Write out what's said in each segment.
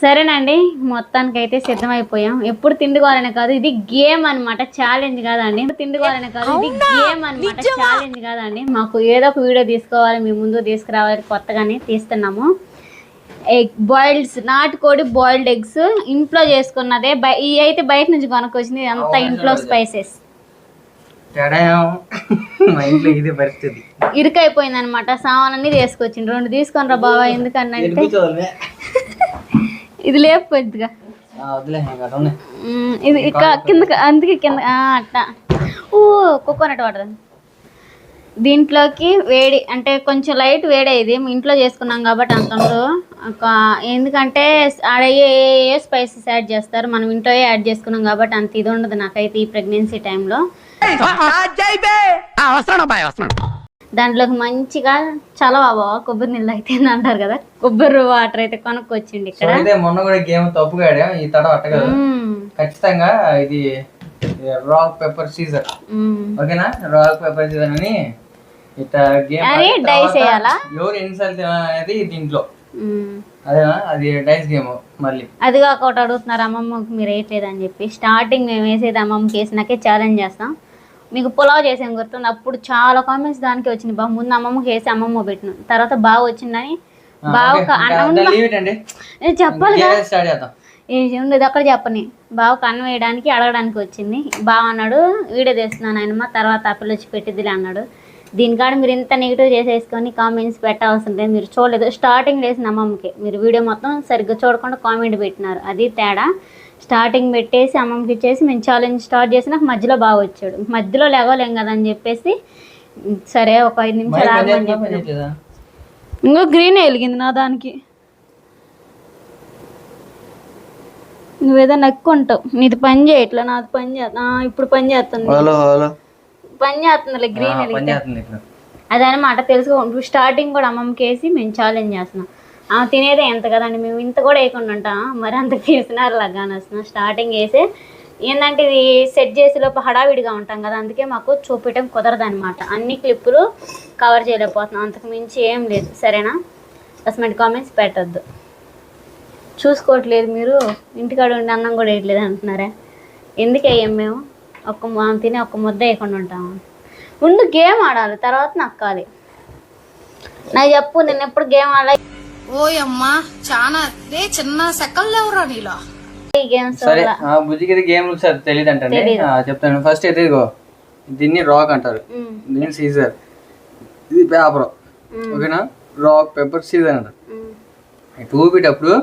సరేనండి, మొత్తానికి అయితే సిద్ధమైపోయాం. ఎప్పుడు తిండుకోవాలనే కాదు, ఇది గేమ్ అనమాట, ఛాలెంజ్ కాదండి. తిండుకోవాలనే కాదు, ఇది గేమ్ అనమాట, ఛాలెంజ్ కాదండి. మాకు ఏదో ఒక వీడియో తీసుకోవాలి, మీ ముందు తీసుకురావాలి, కొత్తగానే తీస్తున్నాము. ఎగ్ బాయిల్డ్స్, నాటుకోడి బాయిల్డ్ ఎగ్స్ ఇంట్లో చేసుకున్నదే. ఇవి అయితే బయట నుంచి కొనుక్కొచ్చింది, అంతా ఇంట్లో స్పైసెస్. ఇరుకైపోయింది అనమాట, సామాన్లన్నీ తీసుకొచ్చింది. 2 తీసుకొని రా బావా, ఎందుకన్నంటే ఇది లేకపోయిందిగా, ఇది కింద, అందుకే కింద అట్లా. కోకోనట్ వాటర్ దీంట్లోకి వేడి, అంటే కొంచెం లైట్ వేడే. ఇది ఇంట్లో చేసుకున్నాం కాబట్టి అంత ఉండదు. ఎందుకంటే ఆడ ఏ స్పైసెస్ యాడ్ చేస్తారు, మనం ఇంట్లో యాడ్ చేసుకున్నాం కాబట్టి అంత ఇది ఉండదు నాకైతే ఈ ప్రెగ్నెన్సీ టైంలో. దాంట్లోకి మంచిగా చలవా బావా, కొబ్బరి నీళ్ళు అయితే అంటారు కదా, కొబ్బరి వాటర్ అయితే కొనుక్కొచ్చిండి ఇక్కడ. మొన్న కూడా గేమ్ తప్పుగా ఆడాం, ఈ తడ అట్టగదు. ఖచ్చితంగా ఇది రాక్ పెప్పర్ సీజర్, ఓకేనా? రాక్ పెప్పర్ సీజర్ అని ఇట్లా గేమ్ డైస్ చేయాలా, ఎవరు ఎన్నిసార్లు అనేది దీంట్లో అదేనా, అది డైస్ గేమ్. మళ్ళీ అది కాక ఒకటి అడుగుతున్నారు, అమ్మమ్మకి మీరు వేయట్లేదు అని చెప్పి. స్టార్టింగ్ మేము వేసేది అమ్మమ్మకి వేసినాకే ఛాలెంజ్ చేస్తాం. మీకు పులావ్ చేసాం గుర్తుంది, అప్పుడు చాలా కామెంట్స్ దానికి వచ్చింది. బాగా ముందు అమ్మమ్మకి వేసి అమ్మమ్మ పెట్టిన తర్వాత బాగా వచ్చిందని బాగా చెప్పాలి ఉండేది అక్కడ చెప్పని. బావకు అన్నం వేయడానికి అడగడానికి వచ్చింది. బావ అన్నాడు వీడియో తీస్తున్నాను ఆయనమ్మ, తర్వాత ఆ పిల్ల వచ్చి పెట్టిద్దిలే అన్నాడు. దీనికాడ మీరు ఇంత నెగిటివ్ చేసేసుకొని కామెంట్స్ పెట్టవలసిన లేదు. మీరు చూడలేదు, స్టార్టింగ్ వేసిన అమ్మమ్మకి మీరు వీడియో మొత్తం సరిగ్గా చూడకుండా కామెంట్ పెట్టినారు, అది తేడా. స్టార్టింగ్ పెట్టేసి అమ్మమ్మకి ఇచ్చేసి మేము ఛాలెంజ్ స్టార్ట్ చేసినాక మధ్యలో బాగా వచ్చాడు. మధ్యలో లేగలేం కదా అని చెప్పేసి సరే ఒక 5 నిమిషాలు ఆగమని చెప్పాను. ఇంకో గ్రీన్ వెలిగింది నా దానికి. నువ్వేదో నక్కుంటావు, నీది పని చేయట్లా, నాది పని చేస్తా. ఇప్పుడు పని చేస్తుంది, పని చేస్తుంది, గ్రీన్ వెలిగింది అదనమాట. తెలుసుకో, స్టార్టింగ్ కూడా అమ్మమ్మకి వేసి మేము ఛాలెంజ్ చేస్తున్నాం. తినేదే ఎంత కదండి, మేము ఇంత కూడా వేయకుండా ఉంటాం, మరి అంత తీసినారు లాగానే వస్తున్నాం. స్టార్టింగ్ వేసే ఏంటంటే ఇది సెట్ చేసే లోపు హడావిడిగా ఉంటాం కదా, అందుకే మాకు చూపించడం కుదరదు అనమాట. అన్ని క్లిప్పులు కవర్ చేయలేకపోతున్నాం, అంతకు మించి ఏం లేదు. సరేనా? అసలు కామెంట్స్ పెట్టద్దు. చూసుకోవట్లేదు మీరు, ఇంటికాడ ఉండి అన్నం కూడా వేయట్లేదు అంటున్నారా? ఎందుకు వేయం మేము? తిని ఒక్క ముద్ద వేయకుండా ఉంటాము. ముందు గేమ్ ఆడాలి, తర్వాత నక్కాలి. నాకు చెప్పు, నేను ఎప్పుడు గేమ్ ఆడాలి? ఓయమ్మా చాలా చిన్న సెకల్లో ఎవరా నీలో బుజ్జికి గేమ్ తెలియదు అంటే చెప్తాను. ఫస్ట్ అయితే ఇదిగో, దీన్ని రాక్ అంటారు, దీన్ని సీజర్, ఇది పేపర్, ఓకేనా? రాక్ పెప్పర్ సీజర్ అంటారు. చూపేటప్పుడు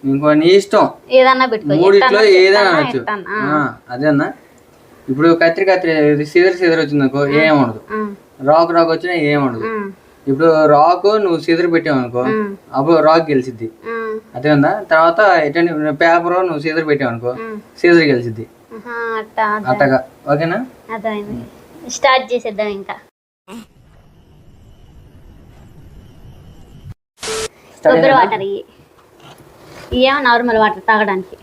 ఇంకో నీ ఇష్టం, మూడిట్లో ఏదైనా అనొచ్చు. అదేనా, ఇప్పుడు కత్రి సీజర్ వచ్చింది అనుకో ఏముండదు, రాక్ వచ్చినా ఏముండదు. ఇప్పుడు రాక్ నువ్వు సీజర్ పెట్టావు అనుకో, అప్పుడు రాక్ గెలిచిద్ది, అదే ఉందా? తర్వాత పేపర్ నువ్వు సీజర్ పెట్టావు అనుకో, సీజర్ గెలిచిద్ది, అట్టగా. ఓకేనా? స్టార్ట్ చేసేద్దాం. ఇంకా కొబ్బరి వాటర్ ఇవేమో నార్మల్ వాటర్ తాగడానికి.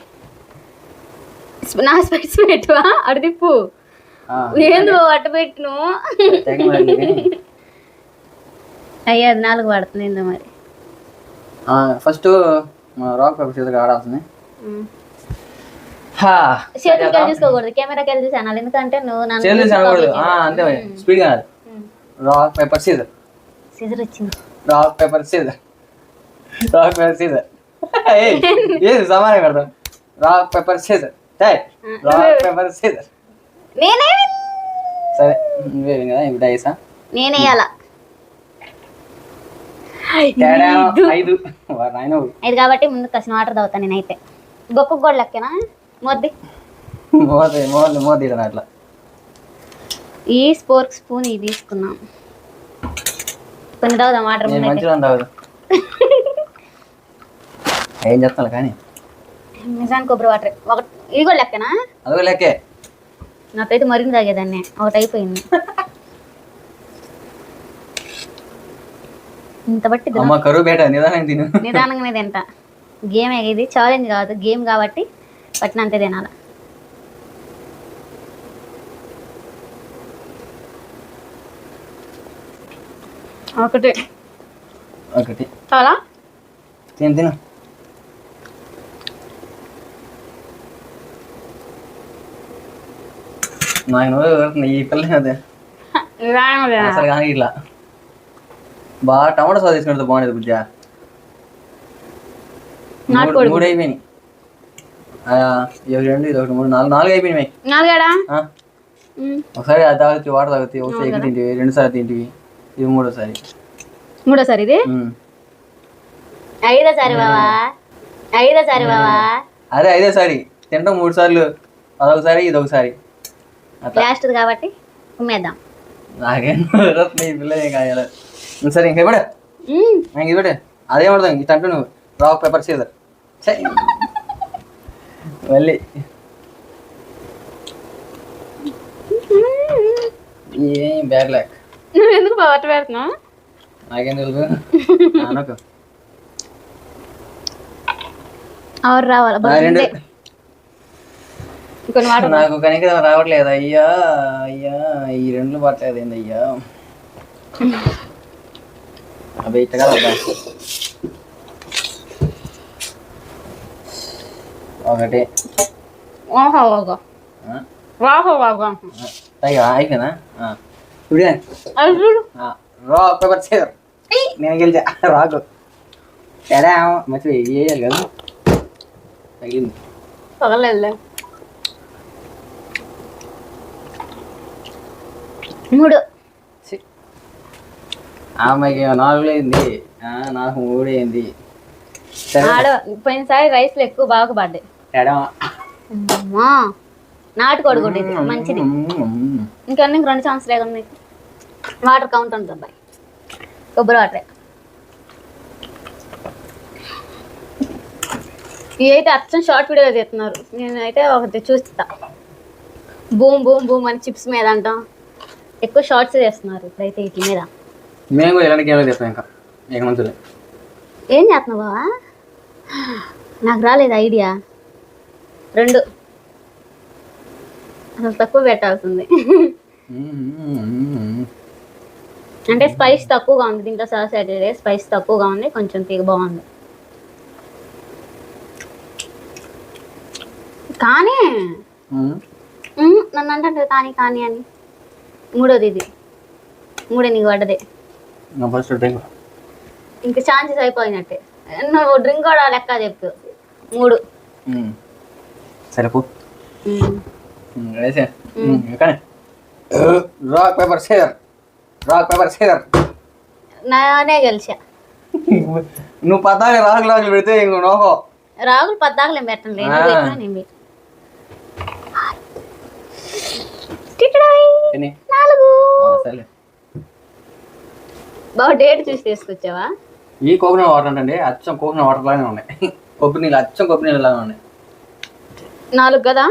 నా స్పైస్ పెట్టువా, అడు తిప్పు, ఏందో అట్ట పెట్టిను. అయ్యా 4 పడుతుంది ఏందో మరి. ఫస్ట్ రాక్ పేపర్ సీజర్ ఆడాల్సింది. చేతులకి చూసుకోకూడదు, కెమెరాకి వెళ్ళి చూసి అనాలి, ఎందుకంటే నువ్వు అంతే స్పీడ్ గా. రాక్ పేపర్ సీజర్, సీజర్ వచ్చింది. Rock paper scissor, rock paper scissor, ఏది సమానం పెడతాం. Rock paper scissor, rock paper scissor. నేనే సరే కదా, ఇప్పుడు ఐసా నేనేయాల. 5 కాబట్టి ముందు కసిన వాటర్ తాగుతాను నేనైతే. గొక్క కూడా లెక్కనా మోద్ది అట్లా. ఈ స్పోర్క్ స్పూన్ ఇది తీసుకున్నాం, కొన్ని తాగుదాం వాటర్. మంచిగా తాగుదు ఏం చెప్తాను కానీ నిజానికి కొబ్బరి వాటర్ ఒకటి, ఇది కూడా లెక్కనా? అదో లెక్కే. నాకైతే మరిన్ని తాగేదాన్ని, ఒకటి అయిపోయింది. ఇంత బట్టి కరువు బేట నిదానంగానే తింటా. గేమ్ ఇది ఛాలెంజ్ కాదు, గేమ్ కాబట్టి పట్టినంతే తినాల. ఒకటి చాలా తిను. నాకు నోరు ఈ పిల్ల అదే అసలు కానీ ఇట్లా బాగా టమాటా సాస్ తీసుకుంటే బాగుండేది బుజ్జ. మూడు అయిపోయినాయి. ఇవి రెండు, ఇది ఒకటి, మూడు, నాలుగు అయిపోయినాయి. ఒకసారి అది తాగుతుంది, వాటర్ తాగుతుంది, ఒకసారి ఎగ్ తింటివి, 2 సార్లు తింటివి, ఇది మూడోసారి. ఇది 5వ సారి బావా. అదే 5వ సారి తింటాం 3 సార్లు, అదొకసారి ఇది ఒకసారి లాస్ట్ కాబట్టి ఉమ్మేద్దాం. నాకేం ఈ పిల్ల ఏం కాయాలి. సరే ఇంక ఇవ్వడే ఇవ్వడే అదే పడదాం ఇటు అంటూ నువ్వు రాక్ పేపర్ సీజర్ మళ్ళీ ఏం బ్యాడ్ లక్. నువ్వు ఎందుకు బాగా పెడుతున్నావు? నాకేం తెలుసు. అనకు ఎవరు రావాలి నాకు కనుక రావట్లేదు అయ్యా. అయ్యా ఈ 2 పట్టలేదు ఏంది అయ్యా. అబ్బాయి ఇట్ట కదా అబ్బా. ఒకటి అయిపోయినా ఇప్పుడు రాక్ పేపర్ సీజర్. నేను గెలిచా. రాకు ఎడా మంచిగా వేయాలి కదా. తగిలింది పగలేదు. 3 అమ్మాయికి 4 అయింది, నాకు 3 అయింది. పోయినసారి రైస్లు ఎక్కువ బాగా పడ్డాయి. నాటుకోడి కూడా ఇది మంచిది. ఇంకన్నీ 2 సంవత్సరాలు ఉన్నాయి. వాటర్ కౌంట్ ఉంటుంది అబ్బాయి. కొబ్బరి వాటరే. ఇవి అయితే అచ్చం షార్ట్ వీడియో తీస్తున్నారు. నేనైతే ఒకటి చూస్తా. బూమ్ బూమ్ బూమ్ అని చిప్స్ మీద అంటాం. ఎక్కువ షార్ట్స్ చేస్తున్నారు ఇప్పుడైతే వీటి మీద. మేము కూడా ఇలాంటి గేమ్లు చేస్తాం. ఇంకా మంచిది. ఏం చేస్తున్నావు బావా? నాకు రాలేదు ఐడియా. 2 అసలు తక్కువ పెట్టాల్సింది. అంటే స్పైస్ తక్కువగా ఉంది దీంట్లో. సాస్ అయితే స్పైస్ తక్కువగా ఉంది, కొంచెం తీగ బాగుంది. కానీ నన్ను అంటే కానీ కానీ అని 3వది ఇది. 3 నీకు పడ్డదే. ఇంకా ఛాన్సెస్ అయిపోయినట్టే. నువ్వు డ్రింక్ కూడా లెక్క చెప్పు. 3 సరేపు rock paper scissor. Rock paper scissor. నానే గెలిచా. నువ్వు 14 రాగులు పెడితే ఇంకో నోకో. రాగులు 14 పెట్టండి. నేను పెట్టు 4. బాగా డేట్ చూసి తీసుకొచ్చావా? ఈ కోకోనట్ వాటర్ అంటే అచ్చం కోకోనట్ వాటర్ లాగానే ఉన్నాయి. కొబ్బరి నీళ్ళు అచ్చం కొబ్బరి నీళ్ళు లాగా ఉన్నాయి. 4 కదా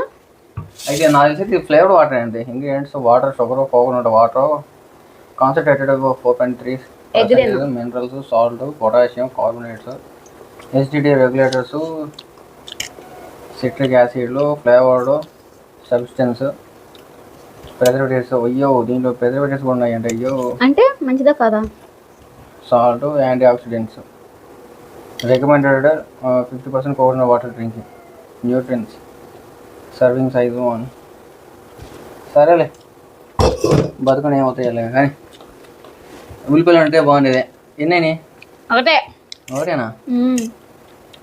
అయితే 4 ఫ్లేవర్డ్ వాటర్ అండి. Ingredients water, sugar, coconut water, concentrated 4.3 minerals, salt, potassium, carbonates, acidity regulators, citric యాసిడ్లు, ఫ్లేవర్డ్ సబ్స్టెన్స్, ప్రిజర్వేటివ్స్. అయ్యో దీంట్లో ప్రిజర్వేటివ్స్ కూడా ఉన్నాయి అంటే. అయ్యో అంటే మంచిదా కాదా? Salt, antioxidants. Recommended 50% coconut water drinking. Nutrients. Serving size 1. సరేలే బతుకుని ఏమవుతాయి కానీ. ఉల్లిపాయలు అంటే బాగుండేది. ఎన్నైనా ఒకటేనా?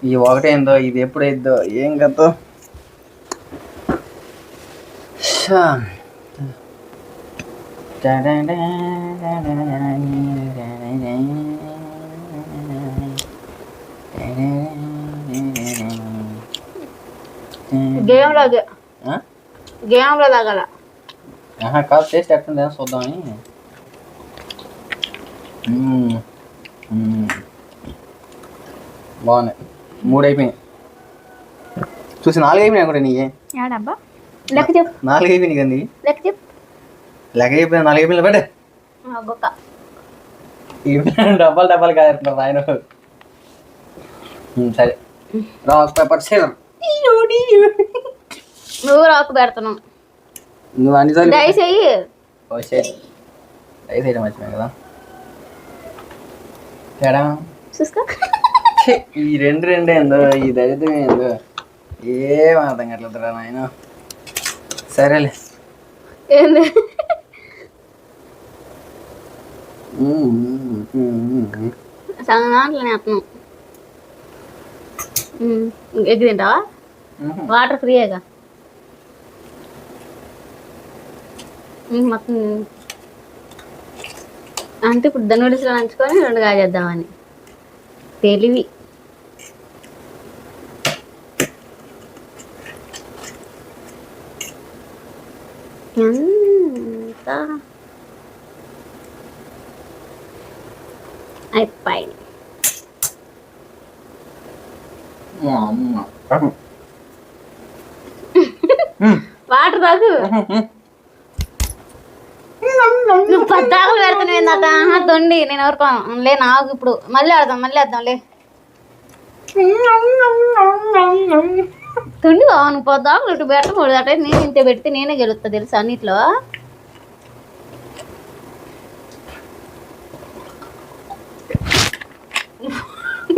ఈ ఒకటే ఏందో, ఇది ఎప్పుడైద్దో ఏం కదో. గేమ్లో తాగల కాదు. టేస్ట్ ఎట్లుంది చూద్దామని. బాగున్నాయి. 3 అయిపోయినాయి. చూసి 4 అయిపోయినాయి కూడా. నీకే లెక్క చెప్పు. 4 అయిపోయినాయి కదా. లెక్క చెప్పు. లెక్క అయిపోయినా 4 అయిపోయినా పెట్టే. డబ్బాలు కాదుతున్నారు ఆయన. సరే రాక్ పేపర్ సీజర్. నువ్వు రాకు పెడుతున్నావు. నువ్వు అన్నిసార్లు డైస్ అయ్యి డైస్ వేయడం మర్చిపోయా కదా. తేడా చూసుకో. ఈ 2 ఏందో, ఈ దరిద్రం ఏందో ఏం అర్థం కావట్లేదురా నాయన. సరేలే ఏంది సగం దాంట్లోనే అత్నం ఎగ్ తింటావా వాటర్ ఫ్రీయేగా మొత్తం అంటే ఇప్పుడు నూడిల్స్లో నంచుకొని 2 కాజేద్దామని తెలివి ఎంత అయిపోయింది వాటర్ తాగు నువ్వు పద్దాకులు పెడుతున్నావు ఏందాక తొండి నేను ఎవరికో లే నాకు ఇప్పుడు మళ్ళీ వేద్దాం లే తొండి బావ నువ్వు పద్దాకులు ఇటు పెట్టకూడదు అట్లయితే నేను ఇంత పెడితే నేనే గెలుస్తా తెలుసా అన్నిట్లో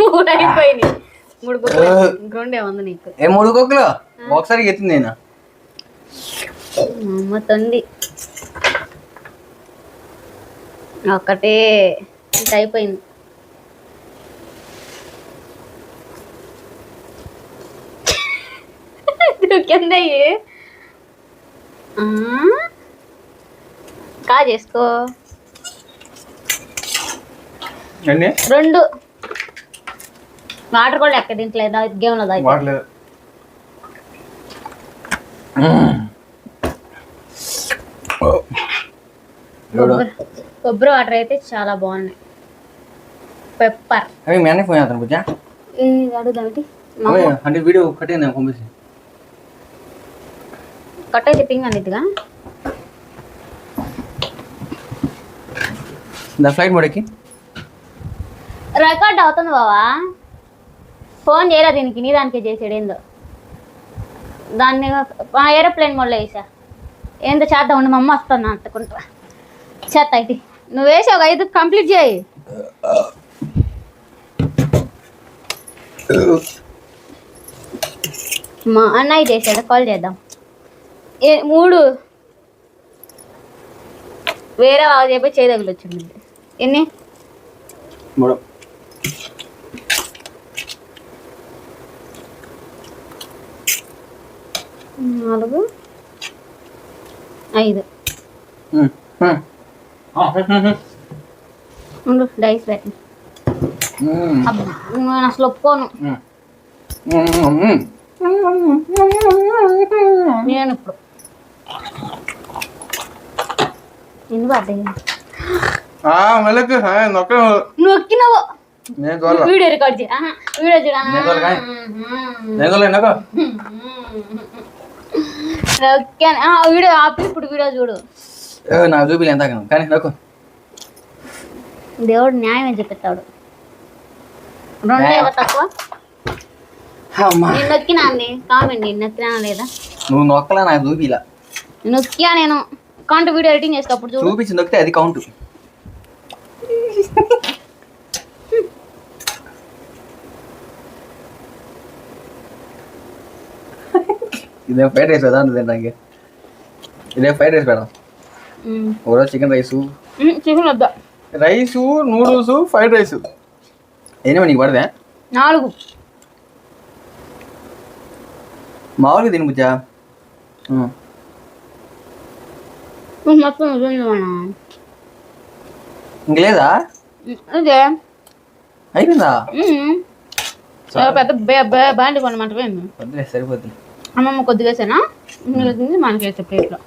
మూడు అయిపోయినాయి 3 కుక్కలు ఇంకొండే ఉంది నీకు 3 కుక్కలు ఒకసారి ఎత్తింది నేను అమ్మ తొండి ఒక్కటే ఇంత అయిపోయింది కిందయ్యి కా చేసుకో 2 వాటర్ కూడా ఎక్కడ తింటలేదా గేమ్లో దాకా కొబ్బరి వాటర్ అయితే చాలా బాగున్నాయి పెప్పర్ అవి మేనే ఫోన్ చేస్తాను బుజ్జా అడుగుదామిటి అంటే వీడియో కట్టే నేను పంపించి కట్ అయితే పింగ్ అన్నిటిగా దా ఫ్లైట్ మోడకి రికార్డ్ అవుతుంది బావా ఫోన్ చేయరా దీనికి నీ దానికే చేసాడు ఏందో దాన్ని ఏరోప్లేన్ మోడ్లో వేసా ఏందో చేద్దాం ఉండి మా అమ్మ వస్తాను అంటుకుంటా చేస్తా అయితే నువ్వు వేసి ఒక 5 కంప్లీట్ చేయి మా అన్నయ్య చేశాడు కాల్ చేద్దాం 3 వేరే వాళ్ళు చెప్పి చేయదగులు వచ్చింది ఎన్ని 3 4 5 ఉండు డైస్ పెట్టి నేను అసలు ఒప్పుకోను నేను ఇప్పుడు ఎన్ని పడ్డాయి నొక్కినావు వీడియో రికార్డ్ చేయ వీడియో చూడ వీడియో ఆపి ఇప్పుడు వీడియో చూడు నాకు చూపిలే ఎంత కానీ నాకు దేవుడు న్యాయం చెప్పిస్తాడు 2 తక్కువ నేను నొక్కినా అండి కామెంట్ నేను నొక్కినా లేదా నువ్వు నొక్కలా నాకు చూపిలా నొక్కియా నేను కౌంట్ వీడియో ఎడిటింగ్ చేస్తా అప్పుడు చూపించి నొక్కితే అది కౌంట్ ఇదే ఫ్రైడ్ రైస్ కదా తినడానికి ఇదే ఫ్రైడ్ రైస్ పెడదాం ఒకరోజు చికెన్ చికెన్ వద్దా రైసు నూడిల్స్ ఫ్రైడ్ రైస్ ఏమో నీకు పడదే 4 మామూలుగా తిని బుజ్జా ఇంక లేదా అదే అయిపోయిందా పెద్ద బాండి కొనమాట వద్దులే సరిపోద్ది అమ్మమ్మ కొద్దిగా వేసానా మనకి వేసే ప్లేట్లో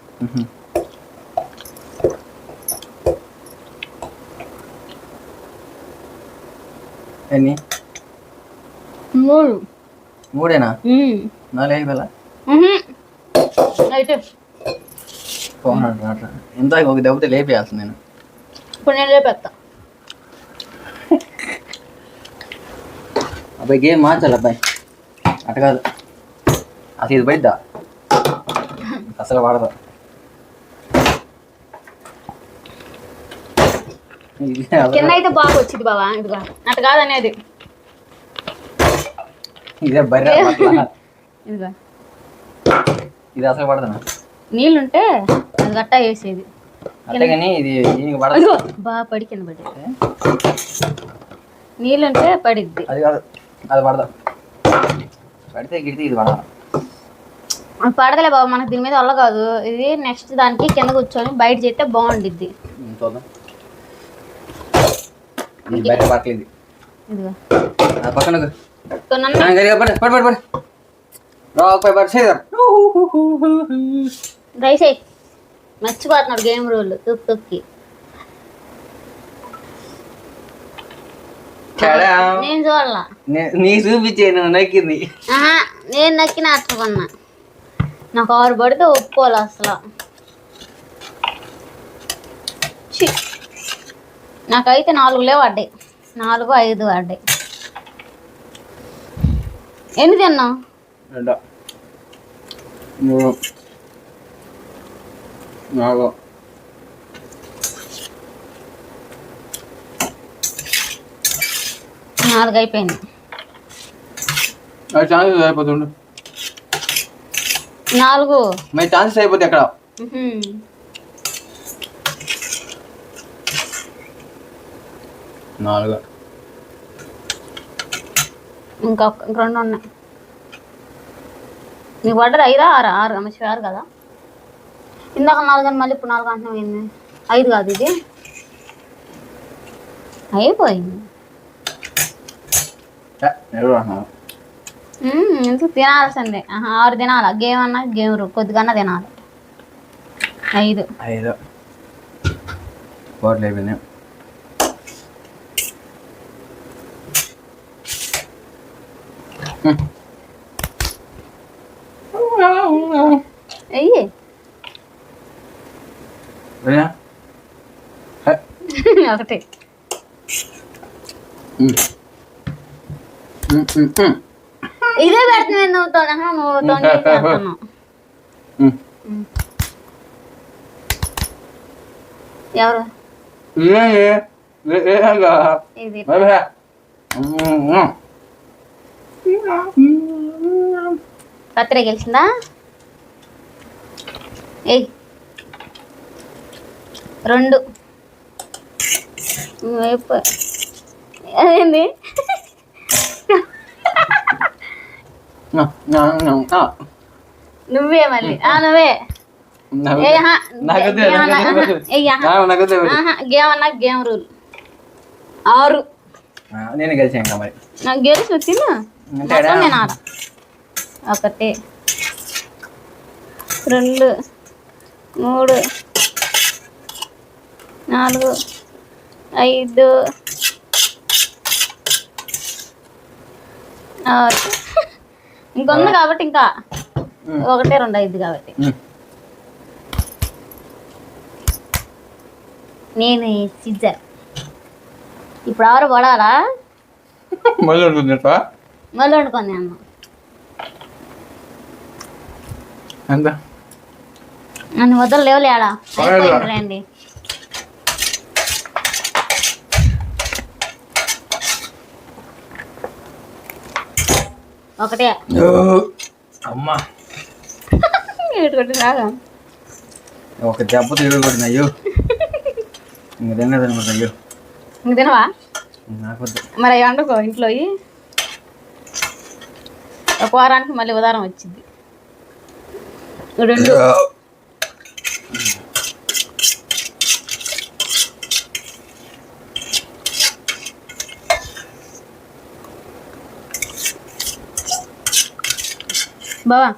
ఎన్ని 3 4 అయిపోయా అయితే ఎంత ఒక దెబ్బతే లేపేయాల్సింది నేను ఇప్పుడు నేను లేపేస్తా అబ్బాయి గేమ్ మార్చాలి అబ్బాయి అట్ట కాదు అసలు ఇది బయట అసలు వాడదా కింద అయితే బాగా వచ్చింది బావా ఇదిగా అట్ట కాదనేది ఇదే బర్రె ఇదిగా ఇది అసలు పడదా నీళ్ళుంటే అది అది గట్టా వేసేది. అట్లా కానీ ఇది దీనికి పడదు. అదిగో బాగా పడి కింద పడి నీళ్ళుంటే పడిద్ది. అది కాదు, అది పడదు. పడితే గిడితే ఇది పడదు. పడదలే బాబు, మనకు దీని మీద వల్ల కాదు. ఇది నెక్స్ట్ దానికి కింద కూర్చొని బయట చేస్తే బాగుండిద్ది. చూద్దాం. బయట పట్టలేదు. ఇదిగో పక్కన కొన్నాను. Rock paper Caesar. రైస్ అయ్యి మర్చిపోతున్నాడు గేమ్ రూల్ తొక్కి. నేను చూడాల. నీ చూపించే నువ్వు నక్కింది. నేను నక్కిన అట్టుకున్నా. నాకు 6 పడితే ఒప్పుకోవాలి అసలు. నాకైతే 4 పడ్డాయి. 4, 5 పడ్డాయి. ఎన్ని తిన్నావు? 2, 3, 4. 4 అయిపోయింది. ఛాన్సెస్ అయిపోతుండు. 4 మరి ఛాన్సెస్ అయిపోతే ఎక్కడ? 4. ఇంకా 2 ఉన్నాయి. నీకు పడ్డది 5, 6 మంచి 6 కదా. ఇందాక 4 అని మళ్ళీ ఇప్పుడు 4 అంటున్నావు ఏంది? 5 కాదు ఇది. అయిపోయింది. ఎందుకు తినాల్సిందే. 6 తినాలా? గేమ్ అన్నా గేమ్ కొద్దిగా తినాలి. 5 బాటిల్ అయిపోయింది. అయ్యి ఒకటి. ఇదే పెడుతుంది. నువ్వు ఎవరు ఇది? కత్తిరే గెలిచిందా? ఏయ్ 2 అదేంది? నువ్వే మళ్ళీ నువ్వే గేమ్ రూల్ 6. నేను గెలిచాను మరి. నాకు గెలిచి తిను. నేను ఆడ 1, 2, 3, 4, 5, 6. ఇంకొంది కాబట్టి ఇంకా 1, 2 అయింది కాబట్టి. నేను సిజర్. ఇప్పుడు 6 పడాలా? మళ్ళీ ఉంటుంది. మళ్ళీ వండుకుంది అమ్మ. ఎంత నన్ను వద్దలు లేవలేడా? అయిపోయిందిలేండి. ఒకటే అమ్మా కొట్టి రాగా ఒక దెబ్బ తిరగబడింది. అయ్యో ఇంక తినలేదనమాట. అయ్యో ఇంక తినవా? నాకు మరి అవి వండుకో ఇంట్లో. ఒక వారానికి మళ్ళీ ఉదారం వచ్చింది. 2 బావా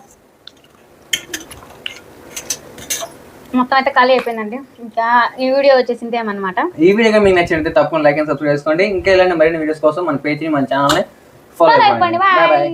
మొత్తం అయితే ఖాళీ అయిపోయిందండి. ఇంకా ఈ వీడియో వచ్చేసి ఇంతేమన్నమాట. ఈ వీడియో మీకు నచ్చినట్లయితే తప్పకుండా లైక్ అండ్ సబ్స్క్రైబ్ చేసుకోండి. ఇంకా ఇలాంటి మరిన్ని వీడియోస్ కోసం మన పేజ్ని మన ఛానల్ని ఫాలో అయిపోండి. Bye bye.